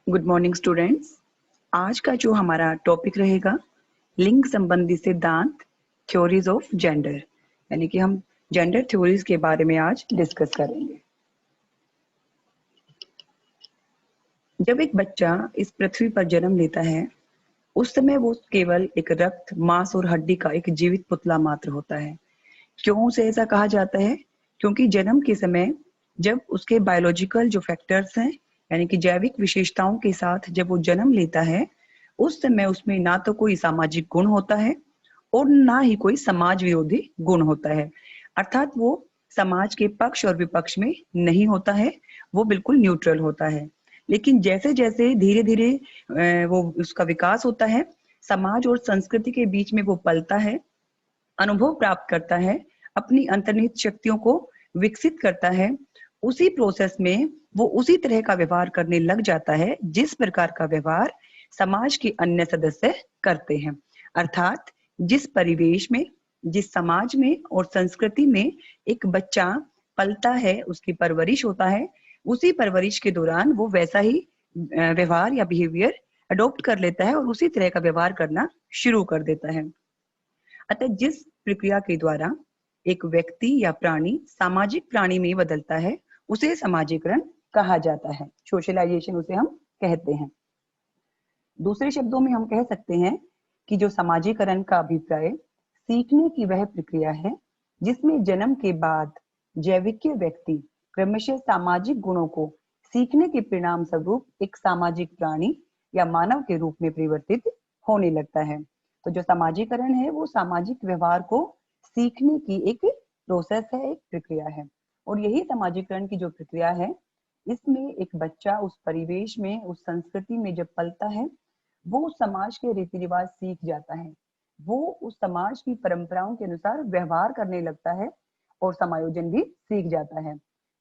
Good morning students. आज का जो हमारा टॉपिक रहेगा लिंग संबंधी सिद्धांत, थ्योरीज ऑफ जेंडर, यानी कि हम जेंडर थ्योरीज के बारे में आज डिस्कस करेंगे। जब एक बच्चा इस पृथ्वी पर जन्म लेता है उस समय वो केवल एक रक्त, मांस और हड्डी का एक जीवित पुतला मात्र होता है। क्यों उसे ऐसा कहा जाता है? क्योंकि जन्म के समय जब उसके बायोलॉजिकल जो फैक्टर्स हैं, यानी कि जैविक विशेषताओं के साथ जब वो जन्म लेता है उस समय उसमें ना तो कोई सामाजिक गुण होता है और ना ही कोई समाज विरोधी गुण होता है। अर्थात वो समाज के पक्ष और विपक्ष में नहीं होता है, वो बिल्कुल न्यूट्रल होता है। लेकिन जैसे जैसे धीरे धीरे वो उसका विकास होता है, समाज और संस्कृति के बीच में वो पलता है, अनुभव प्राप्त करता है, अपनी अंतर्निहित शक्तियों को विकसित करता है। उसी प्रोसेस में वो उसी तरह का व्यवहार करने लग जाता है जिस प्रकार का व्यवहार समाज के अन्य सदस्य करते हैं। अर्थात जिस परिवेश में, जिस समाज में और संस्कृति में एक बच्चा पलता है, उसकी परवरिश होता है, उसी परवरिश के दौरान वो वैसा ही व्यवहार या बिहेवियर अडॉप्ट कर लेता है और उसी तरह का व्यवहार करना शुरू कर देता है। अतः जिस प्रक्रिया के द्वारा एक व्यक्ति या प्राणी सामाजिक प्राणी में बदलता है उसे समाजीकरण कहा जाता है। सोशलाइजेशन उसे हम कहते हैं। दूसरे शब्दों में हम कह सकते हैं कि जो समाजीकरण का अभिप्राय सीखने की वह प्रक्रिया है जिसमें जन्म के बाद जैविक व्यक्ति क्रमशः सामाजिक गुणों को सीखने के परिणाम स्वरूप एक सामाजिक प्राणी या मानव के रूप में परिवर्तित होने लगता है। तो जो समाजीकरण है वो सामाजिक व्यवहार को सीखने की एक प्रोसेस है, एक प्रक्रिया है। और यही समाजीकरण की जो प्रक्रिया है इसमें एक बच्चा उस परिवेश में, उस संस्कृति में जब पलता है वो उस समाज के रीति रिवाज सीख जाता है, वो उस समाज की परंपराओं के अनुसार व्यवहार करने लगता है और समायोजन भी सीख जाता है।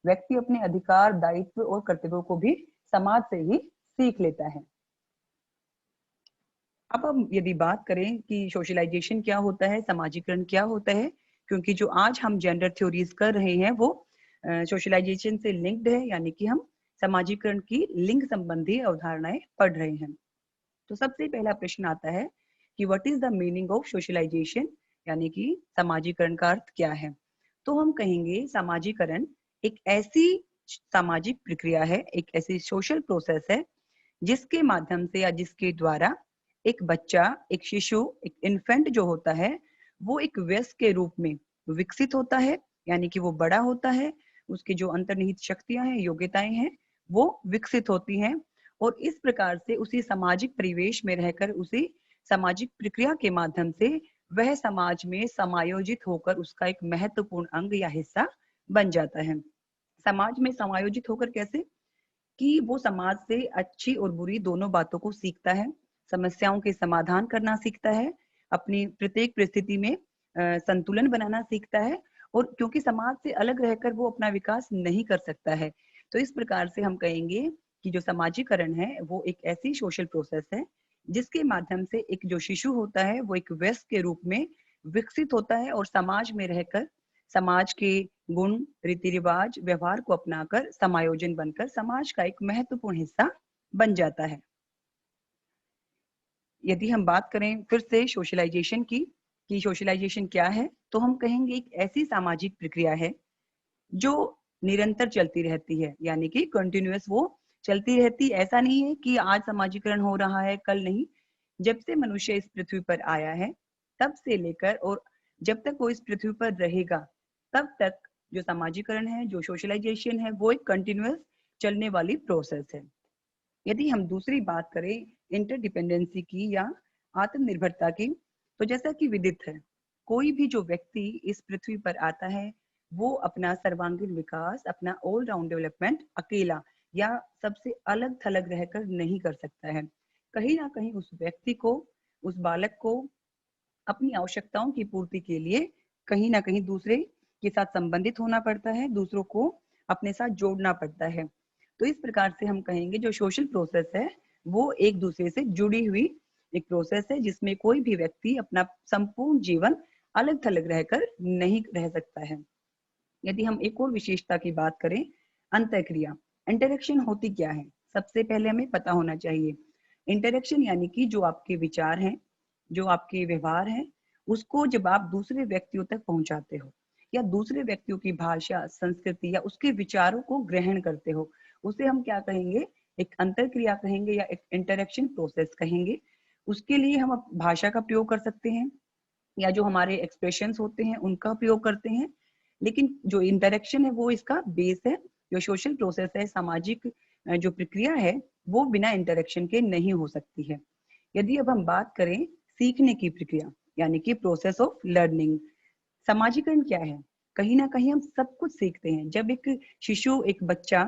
व्यक्ति अपने अधिकार, दायित्व और कर्तव्यों को भी समाज से ही सीख लेता है। अब हम यदि बात करें कि सोशलाइजेशन क्या होता है, समाजीकरण क्या होता है, क्योंकि जो आज हम जेंडर थ्योरीज कर रहे हैं वो सोशलाइजेशन से लिंक्ड है, यानी कि हम समाजीकरण की लिंग संबंधी अवधारणाएं पढ़ रहे हैं। तो सबसे पहला प्रश्न आता है कि what is the meaning of socialisation, यानी कि समाजीकरण का अर्थ क्या है। तो हम कहेंगे समाजीकरण एक ऐसी सामाजिक प्रक्रिया है, एक ऐसी सोशल प्रोसेस है जिसके माध्यम से या जिसके द्वारा एक बच्चा, एक शिशु, एक इन्फेंट जो होता है वो एक वयस्क के रूप में विकसित होता है, यानी कि वो बड़ा होता है, उसकी जो अंतर्निहित शक्तियां हैं, योग्यताएं हैं वो विकसित होती हैं और इस प्रकार से उसी सामाजिक परिवेश में रहकर उसी सामाजिक प्रक्रिया के माध्यम से वह समाज में समायोजित होकर उसका एक महत्वपूर्ण अंग या हिस्सा बन जाता है। समाज में समायोजित होकर कैसे? कि वो समाज से अच्छी और बुरी दोनों बातों को सीखता है, समस्याओं के समाधान करना सीखता है, अपनी प्रत्येक परिस्थिति में संतुलन बनाना सीखता है और क्योंकि समाज से अलग रहकर वो अपना विकास नहीं कर सकता है, तो इस प्रकार से हम कहेंगे कि जो समाजीकरण है वो एक ऐसी सोशल प्रोसेस है जिसके माध्यम से एक जो शिशु होता है वो एक वयस्क के रूप में विकसित होता है और समाज में रहकर समाज के गुण, रीति रिवाज, व्यवहार को अपनाकर समायोजन बनकर समाज का एक महत्वपूर्ण हिस्सा बन जाता है। यदि हम बात करें फिर से सोशलाइजेशन की कि सोशलाइजेशन क्या है, तो हम कहेंगे एक ऐसी सामाजिक प्रक्रिया है जो निरंतर चलती रहती है, यानी कि कंटिन्यूअस वो चलती रहती। ऐसा नहीं है कि आज समाजीकरण हो रहा है कल नहीं। जब से मनुष्य इस पृथ्वी पर आया है तब से लेकर और जब तक वो इस पृथ्वी पर रहेगा तब तक जो समाजीकरण है, जो सोशलाइजेशन है वो एक कंटिन्यूअस चलने वाली प्रोसेस है। यदि हम दूसरी बात करें इंटरडिपेंडेंसी की या आत्मनिर्भरता की, तो जैसा कि विदित है कोई भी जो व्यक्ति इस पृथ्वी पर आता है वो अपना सर्वांगीण विकास, अपना ऑल राउंड डेवलपमेंट अकेला या सबसे अलग थलग रहकर नहीं कर सकता है। कहीं ना कहीं उस व्यक्ति को, उस बालक को अपनी आवश्यकताओं की पूर्ति के लिए कहीं ना कहीं दूसरे के साथ संबंधित होना पड़ता है, दूसरों को अपने साथ जोड़ना पड़ता है। तो इस प्रकार से हम कहेंगे जो सोशल प्रोसेस है वो एक दूसरे से जुड़ी हुई एक प्रोसेस है जिसमें कोई भी व्यक्ति अपना संपूर्ण जीवन अलग थलग रहकर नहीं रह सकता है। यदि हम एक और विशेषता की बात करें, अंतःक्रिया, इंटरेक्शन होती क्या है? सबसे पहले हमें पता होना चाहिए। इंटरेक्शन यानी कि जो आपके विचार हैं, जो आपके व्यवहार हैं, उसको जब आप दूसरे व्यक्तियों तक पहुंचाते हो या दूसरे व्यक्तियों की भाषा, संस्कृति या उसके विचारों को ग्रहण करते हो, उसे हम क्या कहेंगे? एक अंतरक्रिया कहेंगे या एक इंटरेक्शन प्रोसेस कहेंगे। उसके लिए हम भाषा का प्रयोग कर सकते हैं या जो हमारे एक्सप्रेशंस होते हैं उनका उपयोग करते हैं। लेकिन जो इंटरेक्शन है वो इसका बेस है। जो सोशल प्रोसेस है, सामाजिक जो प्रक्रिया है, वो बिना इंटरेक्शन के नहीं हो सकती है। यदि अब हम बात करें सीखने की प्रक्रिया यानी कि प्रोसेस ऑफ लर्निंग, समाजीकरण क्या है? कहीं ना कहीं हम सब कुछ सीखते हैं। जब एक शिशु, एक बच्चा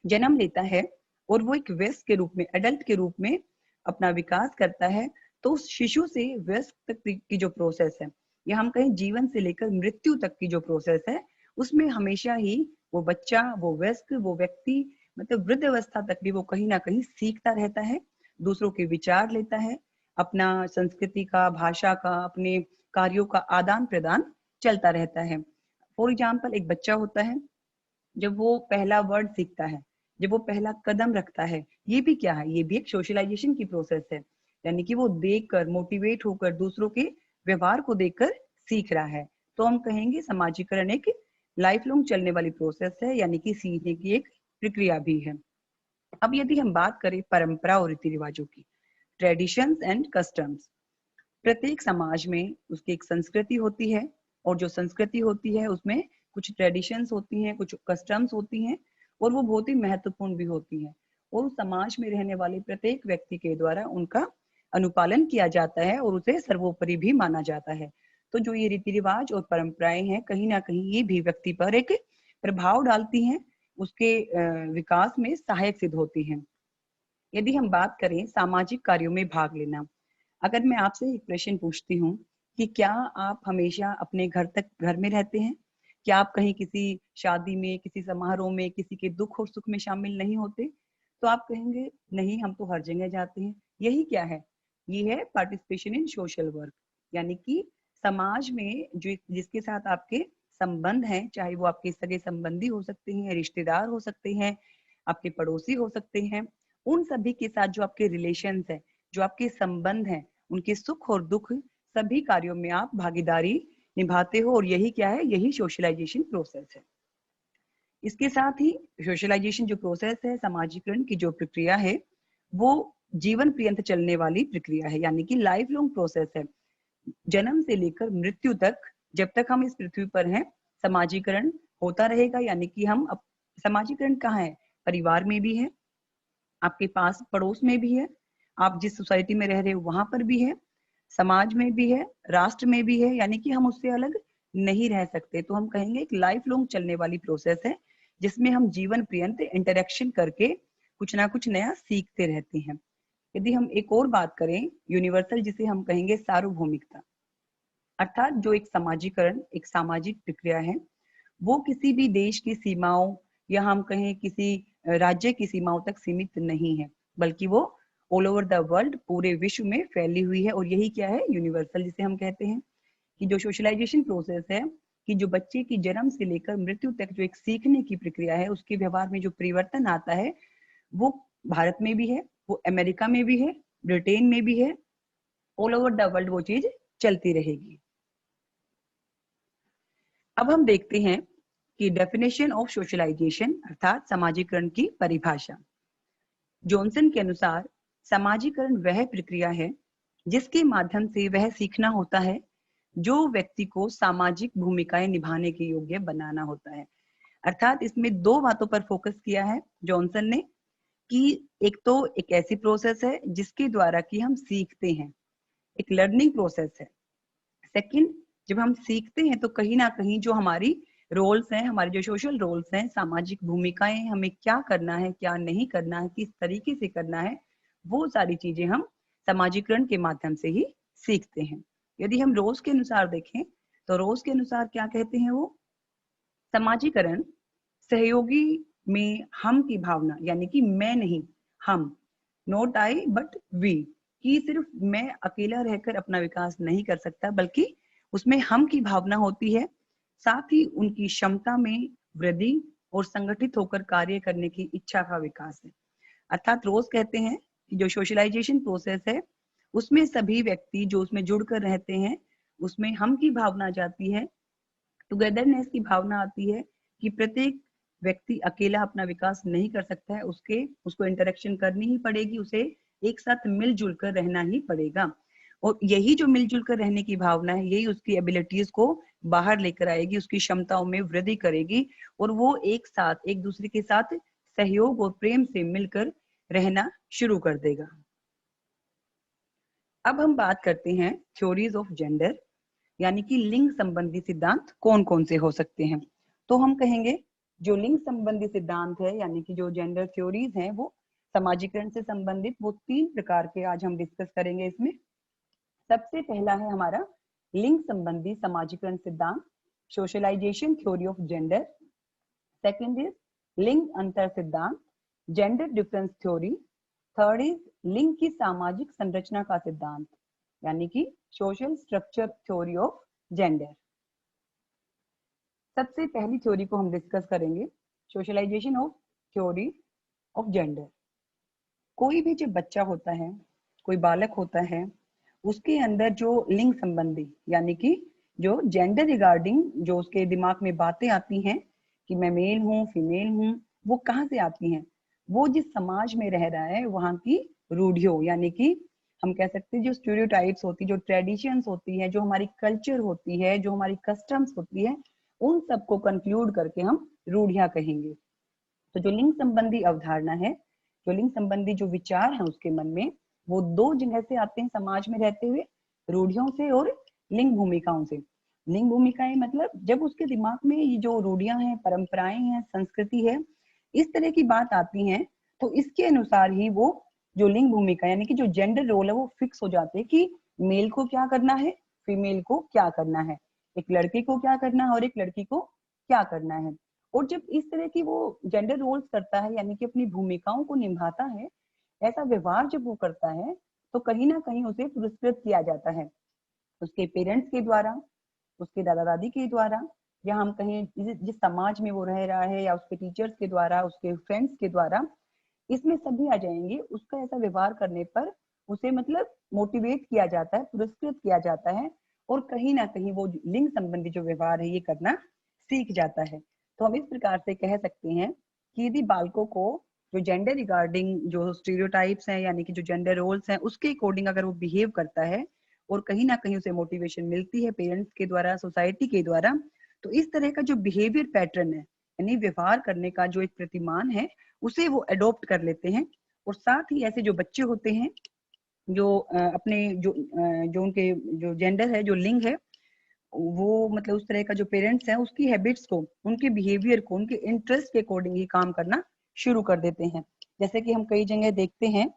जन्म लेता है और वो एक वयस्क के रूप में, एडल्ट के रूप में अपना विकास करता है, तो उस शिशु से वयस्क तक की जो प्रोसेस है या हम कहें जीवन से लेकर मृत्यु तक की जो प्रोसेस है, उसमें हमेशा ही वो बच्चा, वो वयस्क, वो व्यक्ति, मतलब वृद्ध अवस्था तक भी वो कहीं ना कहीं सीखता रहता है, दूसरों के विचार लेता है, अपना संस्कृति का, भाषा का, अपने कार्यों का आदान प्रदान चलता रहता है। फॉर एग्जाम्पल, एक बच्चा होता है, जब वो पहला वर्ड सीखता है, जब वो पहला कदम रखता है, ये भी क्या है? ये भी एक सोशलाइजेशन की प्रोसेस है। यानी कि वो देखकर, मोटिवेट होकर, दूसरों के व्यवहार को देखकर सीख रहा है। तो हम कहेंगे समाजीकरण एक लाइफ लॉन्ग चलने वाली प्रोसेस है, यानी कि सीखने की एक प्रक्रिया भी है। अब यदि हम बात करें परंपरा और रीति रिवाजों की, ट्रेडिशंस एंड कस्टम्स, प्रत्येक समाज में उसकी एक संस्कृति होती है और जो संस्कृति होती है उसमें कुछ ट्रेडिशंस होती हैं, कुछ कस्टम्स होती हैं और वो बहुत ही महत्वपूर्ण भी होती हैं और उस समाज में रहने वाले प्रत्येक व्यक्ति के द्वारा उनका अनुपालन किया जाता है और उसे सर्वोपरि भी माना जाता है। तो जो ये रीति रिवाज और परंपराएं हैं, कहीं ना कहीं ये भी व्यक्ति पर एक प्रभाव डालती हैं, उसके विकास में सहायक सिद्ध होती हैं। यदि हम बात करें सामाजिक कार्यों में भाग लेना, अगर मैं आपसे एक प्रश्न पूछती हूँ कि क्या आप हमेशा अपने घर में रहते हैं? क्या आप कहीं किसी शादी में, किसी समारोह में, किसी के दुख और सुख में शामिल नहीं होते? तो आप कहेंगे नहीं, हम तो हर जगह जाते हैं। यही क्या है? ये है पार्टिसिपेशन इन सोशल वर्क, यानी कि समाज में जो जिसके साथ आपके संबंध हैं, चाहे वो आपके सगे संबंधी हो सकते हैं, रिश्तेदार हो सकते हैं, आपके पड़ोसी हो सकते हैं, उन सभी के साथ जो आपके रिलेशंस है, जो आपके संबंध हैं, उनके सुख और दुख, सभी कार्यों में आप भागीदारी निभाते हो और यही क्या है? यही सोशलाइजेशन प्रोसेस है। इसके साथ ही सोशलाइजेशन जो प्रोसेस है, समाजीकरण की जो प्रक्रिया है, वो जीवन पर्यंत चलने वाली प्रक्रिया है, यानी कि लाइफ लॉन्ग प्रोसेस है। जन्म से लेकर मृत्यु तक, जब तक हम इस पृथ्वी पर हैं, समाजीकरण होता रहेगा। यानी कि हम समाजीकरण कहाँ है? परिवार में भी है, आपके पास पड़ोस में भी है, आप जिस सोसाइटी में रह रहे हो वहां पर भी है, समाज में भी है, राष्ट्र में भी है, यानी कि हम उससे अलग नहीं रह सकते। तो हम कहेंगे एक लाइफ लॉन्ग चलने वाली प्रोसेस है, जिसमें हम जीवन पर्यंत इंटरेक्शन करके कुछ ना कुछ नया सीखते रहते हैं। यदि हम एक और बात करें यूनिवर्सल, जिसे हम कहेंगे सार्वभौमिकता, अर्थात जो एक समाजीकरण, एक सामाजिक प्रक्रिया है, वो किसी भी देश की सीमाओं या हम कहें किसी राज्य की सीमाओं तक सीमित नहीं है, बल्कि वो ऑल ओवर द वर्ल्ड, पूरे विश्व में फैली हुई है। और यही क्या है? यूनिवर्सल, जिसे हम कहते हैं कि जो सोशलाइजेशन प्रोसेस है, कि जो बच्चे की जन्म से लेकर मृत्यु तक जो एक सीखने की प्रक्रिया है, उसके व्यवहार में जो परिवर्तन आता है, वो भारत में भी है, वो अमेरिका में भी है, ब्रिटेन में भी है, ऑल ओवर द वर्ल्ड वो चीज चलती रहेगी। अब हम देखते हैं कि डेफिनेशन ऑफ सोशलाइजेशन अर्थात समाजीकरण की परिभाषा। जॉनसन के अनुसार समाजीकरण वह प्रक्रिया है जिसके माध्यम से वह सीखना होता है जो व्यक्ति को सामाजिक भूमिकाएं निभाने के योग्य बनाना होता है। अर्थात इसमें दो बातों पर फोकस किया है जॉनसन ने, कि एक तो एक ऐसी प्रोसेस है जिसके द्वारा कि हम सीखते हैं, एक लर्निंग प्रोसेस है। सेकंड, जब हम सीखते हैं तो कहीं ना कहीं जो हमारी रोल्स हैं, हमारे जो सोशल रोल्स हैं, सामाजिक भूमिकाएं, हमें क्या करना है, क्या नहीं करना है, किस तरीके से करना है, वो सारी चीजें हम समाजीकरण के माध्यम से ही सीखते हैं। यदि हम रोज के अनुसार देखें तो रोज के अनुसार क्या कहते हैं वो? समाजीकरण सहयोगी में हम की भावना, यानी कि मैं नहीं, हम, नॉट आई बट वी, कि सिर्फ मैं अकेला रहकर अपना विकास नहीं कर सकता, बल्कि उसमें हम की भावना होती है। साथ ही उनकी क्षमता में वृद्धि और संगठित होकर कार्य करने की इच्छा का विकास है। अर्थात रोज कहते हैं कि जो सोशलाइजेशन प्रोसेस है उसमें सभी व्यक्ति जो उसमें जुड़कर रहते हैं, उसमें हम की भावना आ जाती है, टुगेदरनेस की भावना आती है कि प्रत्येक व्यक्ति अकेला अपना विकास नहीं कर सकता है, उसको इंटरेक्शन करनी ही पड़ेगी, उसे एक साथ मिलजुल कर रहना ही पड़ेगा। और यही जो मिलजुल कर रहने की भावना है, यही उसकी एबिलिटीज को बाहर लेकर आएगी, उसकी क्षमताओं में वृद्धि करेगी और वो एक साथ एक दूसरे के साथ सहयोग और प्रेम से मिलकर रहना शुरू कर देगा। अब हम बात करते हैं थ्योरीज ऑफ जेंडर, यानी कि लिंग संबंधी सिद्धांत कौन कौन से हो सकते हैं। तो हम कहेंगे जो लिंग संबंधी सिद्धांत है, यानी कि जो जेंडर थ्योरीज हैं, वो समाजीकरण से संबंधित वो 3 प्रकार के आज हम डिस्कस करेंगे इसमें। सबसे पहला है हमारा लिंग संबंधी समाजीकरण सिद्धांत, socialisation theory of gender. Second is लिंग अंतर सिद्धांत, gender difference theory. Third is लिंग की सामाजिक संरचना का सिद्धांत, यानी कि social structure theory of gender. सबसे पहली थ्योरी को हम डिस्कस करेंगे, socialisation of theory of gender. कोई भी जब बच्चा होता है, कोई बालक होता है, उसके अंदर जो लिंग संबंधी यानी कि जो जेंडर रिगार्डिंग जो उसके दिमाग में बातें आती हैं कि मैं मेल हूँ फीमेल हूँ, वो कहाँ से आती हैं? वो जिस समाज में रह रहा है वहां की रूढ़ियों, यानी कि हम कह सकते हैं जो स्टीरियोटाइप्स होती है, जो ट्रेडिशंस होती है, जो हमारी कल्चर होती है, जो हमारी कस्टम्स होती है, उन सबको कंक्लूड करके हम रूढ़ियां कहेंगे। तो जो लिंग संबंधी अवधारणा है, जो लिंग संबंधी जो विचार है उसके मन में, वो 2 जगह से आते हैं समाज में रहते हुए, रूढ़ियों से और लिंग भूमिकाओं से। लिंग भूमिकाएं मतलब जब उसके दिमाग में ये जो रूढ़ियां हैं, परंपराएं हैं, संस्कृति है, इस तरह की बात आती है, तो इसके अनुसार ही वो जो लिंग भूमिका यानी कि जो जेंडर रोल है वो फिक्स हो जाते हैं कि मेल को क्या करना है, फीमेल को क्या करना है, एक लड़के को क्या करना है और एक लड़की को क्या करना है। और जब इस तरह की वो जेंडर रोल्स करता है, यानी कि अपनी भूमिकाओं को निभाता है, ऐसा व्यवहार जब वो करता है, तो कहीं ना कहीं उसे पुरस्कृत किया जाता है उसके पेरेंट्स के द्वारा, उसके दादा दादी के द्वारा, या हम कहें जिस समाज में वो रह रहा है, या उसके टीचर्स के द्वारा, उसके फ्रेंड्स के द्वारा, इसमें सभी आ जाएंगे। उसका ऐसा व्यवहार करने पर उसे मतलब मोटिवेट किया जाता है, पुरस्कृत किया जाता है, और कहीं ना कहीं वो लिंग संबंधी जो व्यवहार है ये करना सीख जाता है। तो हम इस प्रकार से कह सकते हैं कि यदि बालकों को जो जेंडर रिगार्डिंग जो स्टीरियोटाइप्स हैं, यानी कि जो जेंडर रोल्स हैं, उसके अकॉर्डिंग अगर वो बिहेव करता है और कहीं ना कहीं उसे मोटिवेशन मिलती है पेरेंट्स के द्वारा, सोसाइटी के द्वारा, तो इस तरह का जो बिहेवियर पैटर्न है, यानी व्यवहार करने का जो एक प्रतिमान है, उसे वो अडॉप्ट कर लेते हैं। और साथ ही ऐसे जो बच्चे होते हैं जो अपने जो उनके जो जेंडर है, जो लिंग है, वो मतलब उस तरह का जो पेरेंट्स हैं उसकी हैबिट्स को, उनके बिहेवियर को, उनके इंटरेस्ट के अकॉर्डिंग ही काम करना शुरू कर देते हैं। जैसे कि हम कई जगह देखते हैं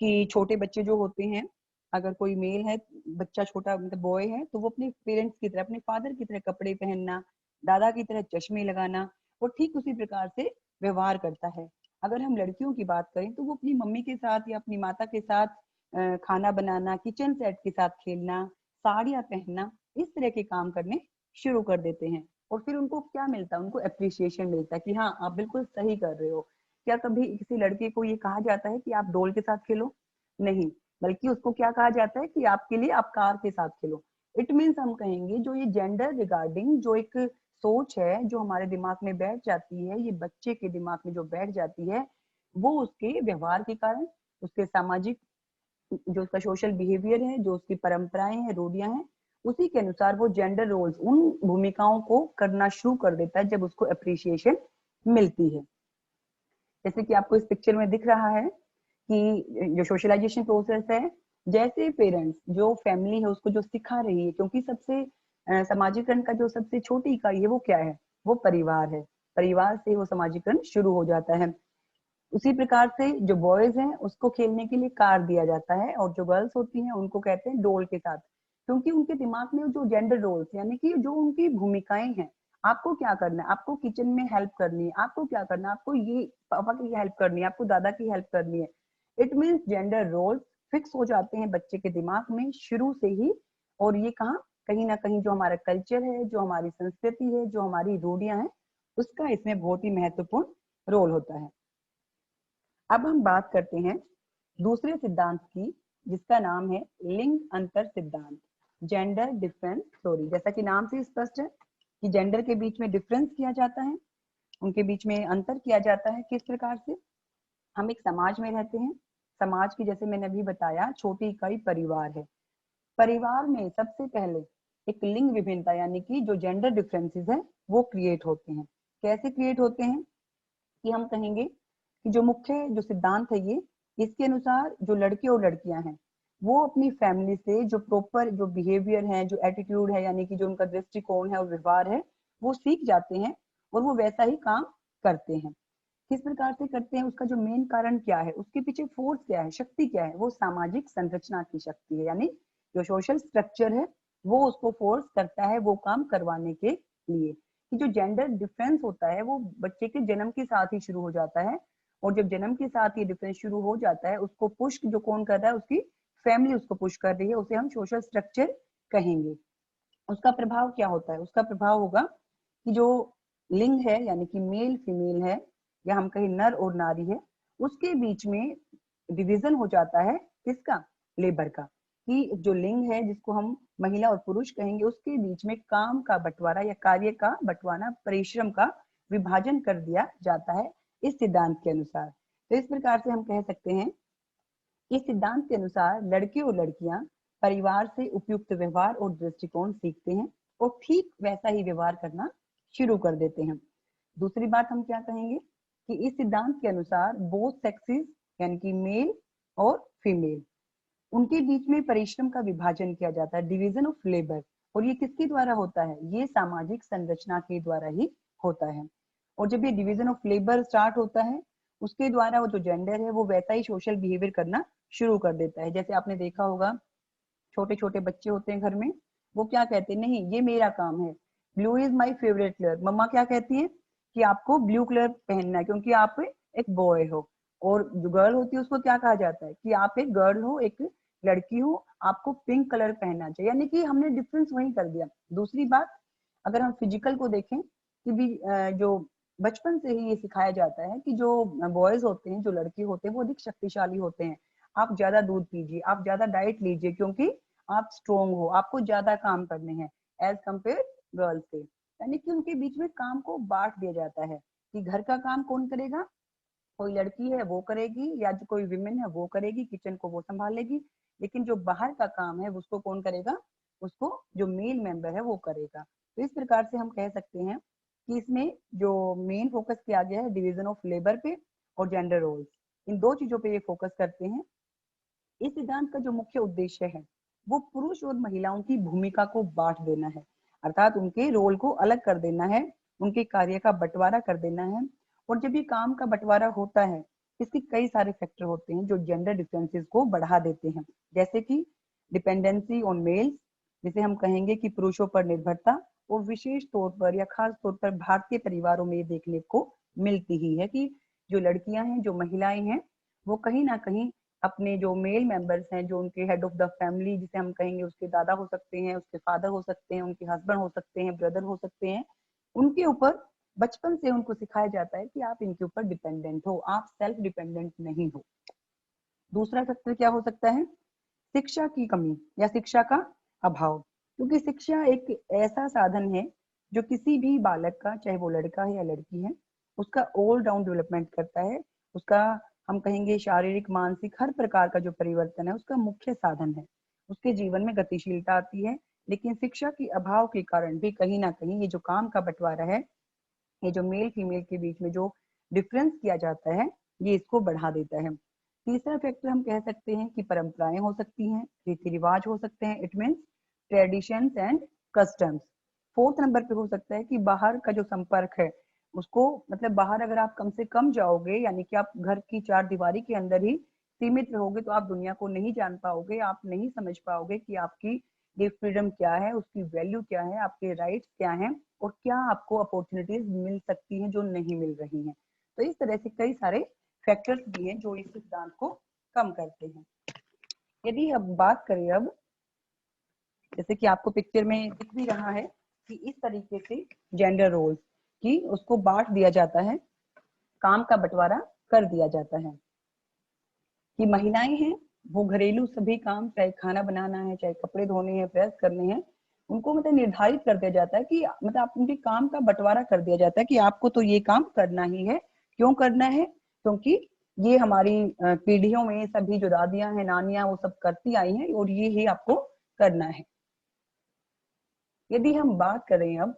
कि छोटे बच्चे जो होते हैं, अगर कोई मेल है, बच्चा छोटा मतलब बॉय है, तो वो अपने पेरेंट्स की तरह, अपने फादर की तरह कपड़े पहनना, दादा की तरह चश्मे लगाना, और ठीक उसी प्रकार से व्यवहार करता है। अगर हम लड़कियों की बात करें तो वो अपनी मम्मी के साथ या अपनी माता के साथ खाना बनाना, किचन सेट के साथ खेलना, साड़ियाँ पहनना, इस तरह के काम करने शुरू कर देते हैं। और फिर उनको क्या मिलता है? उनको अप्रिसिएशन मिलता है कि हाँ आप बिल्कुल सही कर रहे हो। क्या कभी किसी लड़के को ये कहा जाता है कि आप डॉल के साथ खेलो? नहीं, बल्कि उसको क्या कहा जाता है कि आपके लिए आप कार के साथ खेलो। इट मीन्स हम कहेंगे जो ये जेंडर रिगार्डिंग जो एक सोच है जो हमारे दिमाग में बैठ जाती है, ये बच्चे के दिमाग में जो बैठ जाती है, वो उसके व्यवहार के कारण, उसके सामाजिक जो उसका सोशल बिहेवियर है, जो उसकी परंपराएं हैं, रूढ़ियां हैं, उसी के अनुसार वो जेंडर रोल्स, उन भूमिकाओं को करना शुरू कर देता है जब उसको अप्रिसिएशन मिलती है। जैसे कि आपको इस पिक्चर में दिख रहा है कि जो सोशलाइजेशन प्रोसेस है, जैसे पेरेंट्स जो फैमिली है उसको जो सिखा रही है, क्योंकि सबसे समाजीकरण का जो सबसे छोटी इकाई है वो क्या है? वो परिवार है। परिवार से वो समाजीकरण शुरू हो जाता है। उसी प्रकार से जो बॉयज हैं उसको खेलने के लिए कार दिया जाता है, और जो गर्ल्स होती हैं उनको कहते हैं डोल के साथ, क्योंकि उनके दिमाग में जो जेंडर रोल्स यानी कि जो उनकी भूमिकाएं हैं, आपको क्या करना है, आपको किचन में हेल्प करनी है, आपको क्या करना है, आपको ये पापा की हेल्प करनी है, आपको दादा की हेल्प करनी है। It means gender roles fix हो जाते हैं बच्चे के दिमाग में शुरू से ही। और ये कहाँ, कहीं ना कहीं जो हमारा कल्चर है, जो हमारी संस्कृति है, जो हमारी रूढ़ियां हैं, उसका इसमें बहुत ही महत्वपूर्ण रोल होता है। अब हम बात करते हैं दूसरे सिद्धांत की, जिसका नाम है लिंग अंतर सिद्धांत, जेंडर डिफरेंस थ्योरी। जैसा कि नाम से स्पष्ट है कि जेंडर के बीच में डिफरेंस किया जाता है, उनके बीच में अंतर किया जाता है। किस प्रकार से? हम एक समाज में रहते हैं, समाज की जैसे मैंने अभी बताया छोटी इकाई परिवार है। परिवार में सबसे पहले एक लिंग विभिन्नता यानी कि जो जेंडर डिफरेंसेस है वो क्रिएट होते हैं। कैसे क्रिएट होते हैं? कि हम कहेंगे कि जो मुख्य जो सिद्धांत है ये, इसके अनुसार जो लड़के और लड़कियां हैं वो अपनी फैमिली से जो प्रॉपर जो बिहेवियर है, जो एटीट्यूड है, यानी कि जो उनका दृष्टिकोण है और व्यवहार है, वो सीख जाते हैं और वो वैसा ही काम करते हैं। किस प्रकार से करते हैं? उसका जो मेन कारण क्या है, उसके पीछे फोर्स क्या है, शक्ति क्या है? वो सामाजिक संरचना की शक्ति है, यानी जो सोशल स्ट्रक्चर है वो उसको फोर्स करता है वो काम करवाने के लिए। कि जो जेंडर डिफरेंस होता है वो बच्चे के जन्म के साथ ही शुरू हो जाता है, और जब जन्म के साथ ही डिफरेंस शुरू हो जाता है उसको पुश जो कौन कर रहा है, उसकी फैमिली उसको पुश कर रही है, उसे हम सोशल स्ट्रक्चर कहेंगे। उसका प्रभाव क्या होता है? उसका प्रभाव होगा कि जो लिंग है यानी कि मेल फीमेल है, या हम कहें नर और नारी है, उसके बीच में डिवीजन हो जाता है। किसका? लेबर का। कि जो लिंग है जिसको हम महिला और पुरुष कहेंगे, उसके बीच में काम का बंटवारा या कार्य का बंटवारा, परिश्रम का विभाजन कर दिया जाता है इस सिद्धांत के अनुसार। तो इस प्रकार से हम कह सकते हैं, इस सिद्धांत के अनुसार लड़के और लड़कियां परिवार से उपयुक्त व्यवहार और दृष्टिकोण सीखते हैं और ठीक वैसा ही व्यवहार करना शुरू कर देते हैं। दूसरी बात हम क्या कहेंगे कि इस सिद्धांत के अनुसार बोथ सेक्सेस यानी कि मेल और फीमेल, उनके बीच में परिश्रम का विभाजन किया जाता है, डिवीजन ऑफ लेबर। और ये किसके द्वारा होता है? ये सामाजिक संरचना के द्वारा ही होता है। और जब ये डिवीजन ऑफ लेबर स्टार्ट होता है, उसके द्वारा वो जो जेंडर है वो वैसा ही सोशल बिहेवियर करना शुरू कर देता है। जैसे आपने देखा होगा, छोटे छोटे बच्चे होते हैं घर में, वो क्या कहते हैं? नहीं, ये मेरा काम है, blue is my favourite colour. Mama क्या कहती है कि आपको ब्लू कलर पहनना है क्योंकि आप एक बॉय हो। और जो गर्ल होती है उसको क्या कहा जाता है कि आप एक गर्ल हो, एक लड़की हो, आपको पिंक कलर पहनना चाहिए। यानी कि हमने डिफरेंस वही कर दिया। दूसरी बात, अगर हम फिजिकल को देखें कि भी जो बचपन से ही ये सिखाया जाता है कि जो बॉयज होते हैं, जो लड़के होते हैं, वो अधिक शक्तिशाली होते हैं। आप ज्यादा दूध पीजिए, आप ज्यादा डाइट लीजिए, क्योंकि आप स्ट्रोंग हो, आपको ज्यादा काम करने हैं एज कम्पेयर गर्ल्स से। यानी कि उनके बीच में काम को बांट दिया जाता है कि घर का काम कौन करेगा, कोई लड़की है वो करेगी, या जो कोई विमेन है वो करेगी, किचन को वो संभालेगी, लेकिन जो बाहर का काम है उसको कौन करेगा? उसको जो मेल मेंबर है वो करेगा। तो इस प्रकार से हम कह सकते हैं कि इसमें जो मेन फोकस किया गया है डिवीजन ऑफ लेबर पे और जेंडर रोल्स, इन दो चीजों पे ये फोकस करते हैं। इस सिद्धांत का जो मुख्य उद्देश्य है वो पुरुष और महिलाओं की भूमिका को बांट देना है, अर्थात उनके रोल को अलग कर देना है, उनके कार्य का बंटवारा कर देना है। और जब ये काम का बंटवारा होता है, इसके कई सारे फैक्टर होते हैं जो जेंडर डिफरेंसेस को बढ़ा देते हैं। जैसे कि डिपेंडेंसी ऑन मेल्स, जिसे हम कहेंगे कि पुरुषों पर निर्भरता, और विशेष तौर पर या खास तौर पर भारतीय परिवारों में ये देखने को मिलती ही है कि जो लड़कियां हैं, जो महिलाएं हैं, वो कहीं ना कहीं अपने जो मेल मेंबर्स हैं, जो उनके हेड ऑफ द फैमिली जिसे हम कहेंगे, उसके दादा हो सकते हैं, उसके फादर हो सकते हैं, उनके हस्बैंड हो सकते हैं, ब्रदर हो सकते हैं, उनके ऊपर बचपन से उनको सिखाया जाता है कि आप इनके ऊपर डिपेंडेंट हो, आप सेल्फ डिपेंडेंट नहीं हो। दूसरा फैक्टर क्या हो सकता है? शिक्षा की कमी या शिक्षा का अभाव, क्योंकि शिक्षा एक ऐसा साधन है जो किसी भी बालक का, चाहे वो लड़का है या लड़की है, उसका ऑल राउंड डेवलपमेंट करता है। उसका हम कहेंगे शारीरिक मानसिक हर प्रकार का जो परिवर्तन है उसका मुख्य साधन है। उसके जीवन में गतिशीलता आती है। लेकिन शिक्षा के अभाव के कारण भी कहीं ना कहीं ये जो काम का बंटवारा है, ये जो मेल फीमेल के बीच में जो डिफरेंस किया जाता है, ये इसको बढ़ा देता है। तीसरा फैक्टर हम कह सकते हैं कि परंपराएं हो सकती हैं, रीति रिवाज हो सकते हैं, it means traditions and customs. Fourth number पे हो सकता है कि बाहर का जो संपर्क है उसको, मतलब बाहर अगर आप कम से कम जाओगे, यानी कि आप घर की चार दीवारी के अंदर ही सीमित रहोगे, तो आप दुनिया को नहीं जान पाओगे, आप नहीं समझ पाओगे कि आपकी ये फ्रीडम क्या है, उसकी वैल्यू क्या है, आपके राइट्स क्या हैं, और क्या आपको अपॉर्चुनिटीज मिल सकती हैं जो नहीं मिल रही हैं। तो इस तरह से कई सारे फैक्टर्स भी हैं जो इस सिद्धांत को कम करते हैं। यदि अब बात करें, अब जैसे कि आपको पिक्चर में दिख भी रहा है कि इस तरीके से जेंडर रोल्स की उसको बांट दिया जाता है, काम का बंटवारा कर दिया जाता है। कि महिलाएं हैं वो घरेलू सभी काम, चाहे खाना बनाना है, चाहे कपड़े धोने हैं, प्रेस करने हैं, उनको मतलब निर्धारित कर दिया जाता है कि मतलब आप उनके काम का बंटवारा कर दिया जाता है कि आपको तो ये काम करना ही है। क्यों करना है? क्योंकि ये हमारी पीढ़ियों में सभी जो दादियां हैं, नानियां, वो सब करती आई हैं और ये ही आपको करना है। यदि हम बात करें अब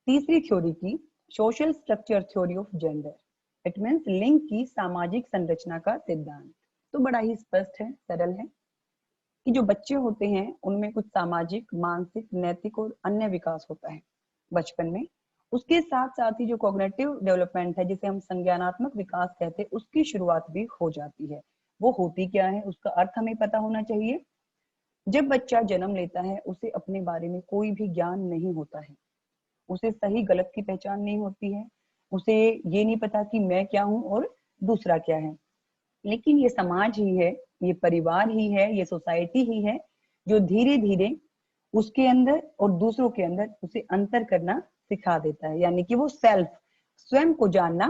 तीसरी थ्योरी की, social structure theory of gender, it means लिंग की सामाजिक संरचना का सिद्धांत, तो बड़ा ही स्पष्ट है, सरल है कि जो बच्चे होते हैं उनमें कुछ सामाजिक, मानसिक, नैतिक और अन्य विकास होता है बचपन में। उसके साथ साथ ही जो कॉग्निटिव डेवलपमेंट है, जिसे हम संज्ञानात्मक विकास कहते हैं, उसकी शुरुआत भी हो जाती है। वो होती क्या है, उसका अर्थ हमें पता होना चाहिए। जब बच्चा जन्म लेता है उसे अपने बारे में कोई भी ज्ञान नहीं होता है, उसे सही गलत की पहचान नहीं होती है, उसे ये नहीं पता कि मैं क्या हूँ और दूसरा क्या है। लेकिन ये समाज ही है, ये परिवार ही है, ये सोसाइटी ही है जो धीरे धीरे उसके अंदर और दूसरों के अंदर उसे अंतर करना सिखा देता है। यानी कि वो सेल्फ, स्वयं को जानना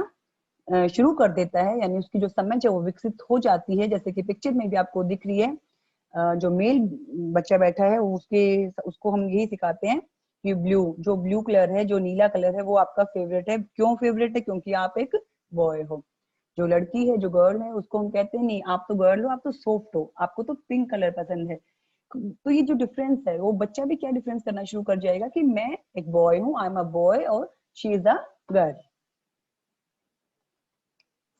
शुरू कर देता है। यानी उसकी जो समझ है वो विकसित हो जाती है। जैसे कि पिक्चर में भी आपको दिख रही है, जो मेल बच्चा बैठा है उसको हम यही सिखाते हैं कि जो ब्लू कलर है, जो नीला कलर है, वो आपका फेवरेट है। क्यों फेवरेट है? क्योंकि आप एक बॉय हो। जो लड़की है, जो गर्ल है, उसको हम कहते हैं नहीं आप तो गर्ल हो, आप तो सॉफ्ट हो, आपको तो पिंक कलर पसंद है। तो ये जो डिफरेंस है, वो बच्चा भी क्या डिफरेंस करना शुरू कर जाएगा कि मैं एक बॉय हूँ, आई एम अ बॉय, और शी इज अ गर्ल।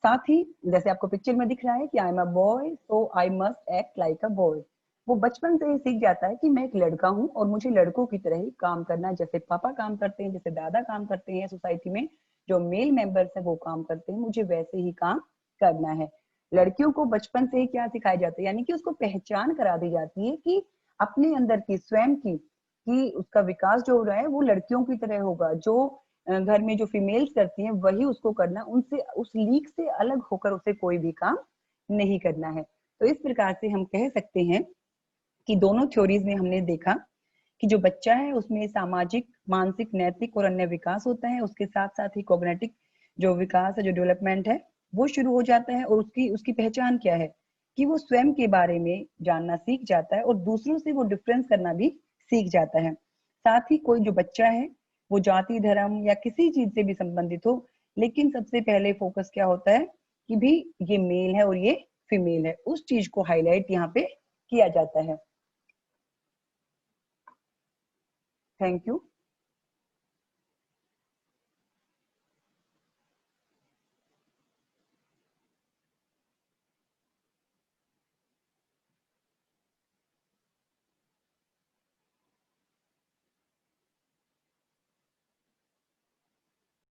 साथ ही जैसे आपको पिक्चर में दिख रहा है कि I am a boy so I must act like a boy. वो बचपन से ही सीख जाता है कि मैं एक लड़का हूँ और मुझे लड़कों की तरह ही काम करना है। जैसे पापा काम करते हैं, जैसे दादा काम करते हैं, सोसाइटी में जो मेल मेंबर्स है वो काम करते हैं, मुझे वैसे ही काम करना है। लड़कियों को बचपन से ही क्या सिखाया जाता है, यानी कि उसको पहचान करा दी जाती है कि अपने अंदर की, स्वयं की, कि उसका विकास जो हो रहा है वो लड़कियों की तरह होगा। जो घर में जो फीमेल्स करती हैं वही उसको करना, उनसे, उस लीग से अलग होकर उसे कोई भी काम नहीं करना है। तो इस प्रकार से हम कह सकते हैं कि दोनों थ्योरीज में हमने देखा कि जो बच्चा है उसमें सामाजिक, मानसिक, नैतिक और अन्य विकास होता है। उसके साथ साथ ही कॉग्निटिव जो विकास है, जो डेवलपमेंट है, वो शुरू हो जाता है। और उसकी उसकी पहचान क्या है कि वो स्वयं के बारे में जानना सीख जाता है और दूसरों से वो डिफरेंस करना भी सीख जाता है। साथ ही कोई जो बच्चा है वो जाति, धर्म या किसी चीज से भी संबंधित हो, लेकिन सबसे पहले फोकस क्या होता है कि भी ये मेल है और ये फीमेल है, उस चीज को हाईलाइट यहाँ पे किया जाता है। Thank you.